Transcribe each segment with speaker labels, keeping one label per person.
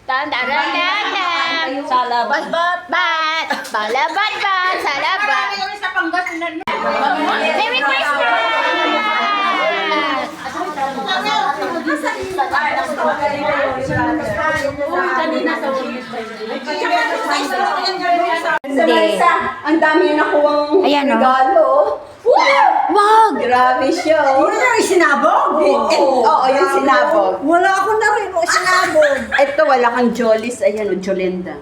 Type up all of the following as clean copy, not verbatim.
Speaker 1: Tan-taran-tan-tan. Salabat-bat. Salabat-bat. Salabat. Merry Christmas!
Speaker 2: Hindi. Ang dami yung nakuwang
Speaker 1: Ayan, oh.
Speaker 2: regalo.
Speaker 1: Wag!
Speaker 2: Grabe siya.
Speaker 3: Yun yung isinabog?
Speaker 2: Oo, yung sinabog.
Speaker 3: Wala ako na rin yung isinabog.
Speaker 2: Ito, wala kang Jollies. Ayan, o, Jolenda.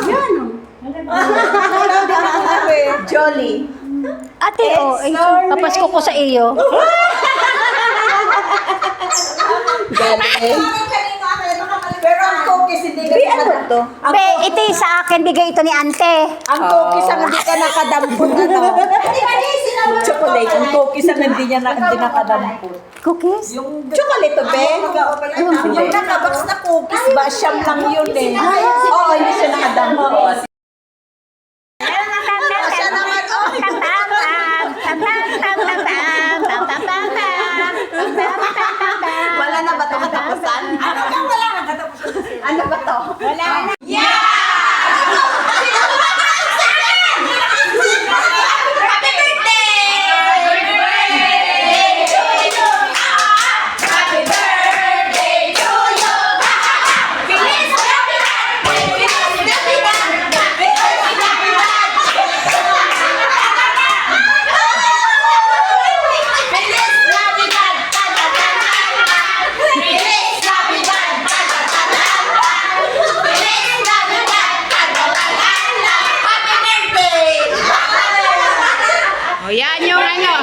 Speaker 2: Yan, o.
Speaker 3: Wala din ako na rin.
Speaker 2: Jolly.
Speaker 1: Ate, papasko ko sa iyo.
Speaker 2: Galing.
Speaker 3: Pero ang cookies hindi ka
Speaker 2: Ano to?
Speaker 1: Be, ito yung sa akin, bigay ito ni ante.
Speaker 3: Ang cookies ang hindi ka nakadampot ano.
Speaker 2: Chocolate.
Speaker 3: Ang cookies ang hindi nakadampot.
Speaker 1: Cookies?
Speaker 3: Yung
Speaker 2: Chocolate to, be?
Speaker 3: yung nakabox na cookies ba? Siyam lang yun eh.
Speaker 2: Oo, hindi siya nakadampot.
Speaker 3: Siya naman, oh.
Speaker 2: Wala na ba ito katapusan?
Speaker 3: Ano bang wala na katapos?
Speaker 2: Ano ba to?
Speaker 3: Wala na.
Speaker 1: O yan yung ano,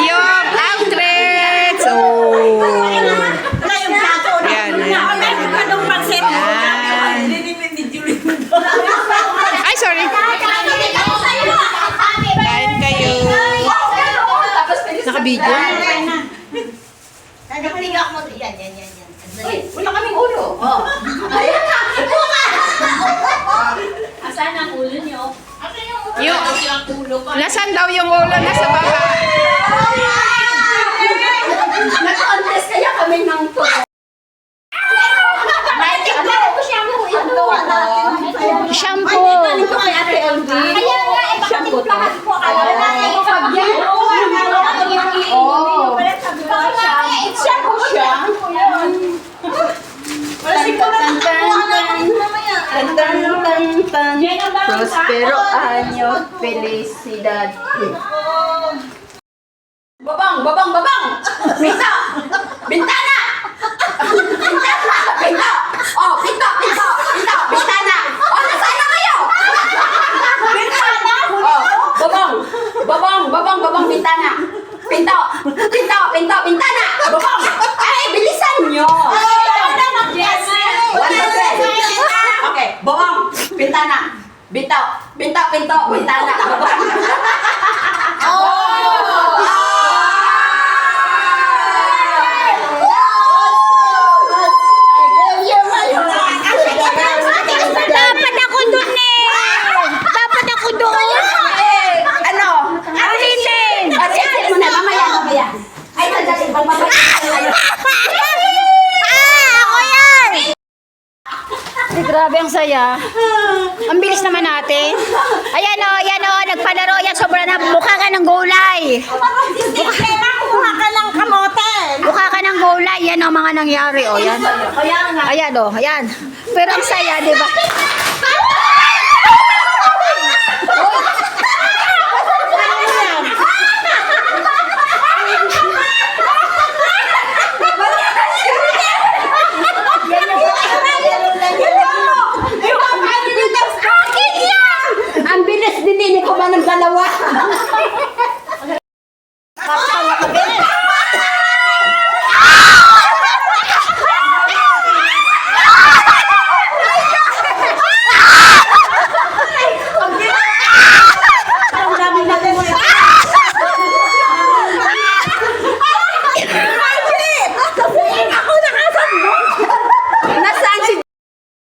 Speaker 1: yung outfits. Oh.
Speaker 3: Wala yung plato.
Speaker 1: Yan.
Speaker 3: Meron ka nung pansit.
Speaker 1: Ay, sorry. Kain kayo. Naka-video?
Speaker 2: Wala kaming ulo.
Speaker 4: Asan ang ulo niyo?
Speaker 1: Yung, nasaan daw yung ulo? Nasa baba.
Speaker 2: Nag-contest kaya kami ng to.
Speaker 1: Shampoo.
Speaker 2: Ito kay Ate LV.
Speaker 4: Kaya nga, ipakatiplahan ko. Wala na yung pagyan.
Speaker 2: Oh.
Speaker 4: Shampoo siya.
Speaker 2: Prospero año, felicidad. Babang, babang, babang! Pinto! Bintana! Bintana! Pinto! Oh, pinto, pinto, pinto, bintana! Oh, nasaan na kayo? Bintana! Oh, babang, babang, babang, babang, bintana! Pinto! Pinto, pinto, bintana! Babang! Ay, bilisan nyo! One more breath. Okay, babang, bintana! Pinto, pinto, pinto, bintana! Babang!
Speaker 1: Dapat ako dun eh. Dapat ako doon.
Speaker 2: Ano?
Speaker 1: Arlene.
Speaker 2: Sige mo na, mamaya, mamaya. Ay, sandali, mamaya.
Speaker 1: Ako yan. Ay, grabe ang saya. Ang bilis naman natin. Ayan o, nagpalaro yan. Sobra na, mukha ka ng gulay.
Speaker 3: Kuha ka ng kamote.
Speaker 1: Mukha ka ng gulay. Yan ang mga nangyari o. Yan. Ayan o, ayan. Pero ang saya, di ba?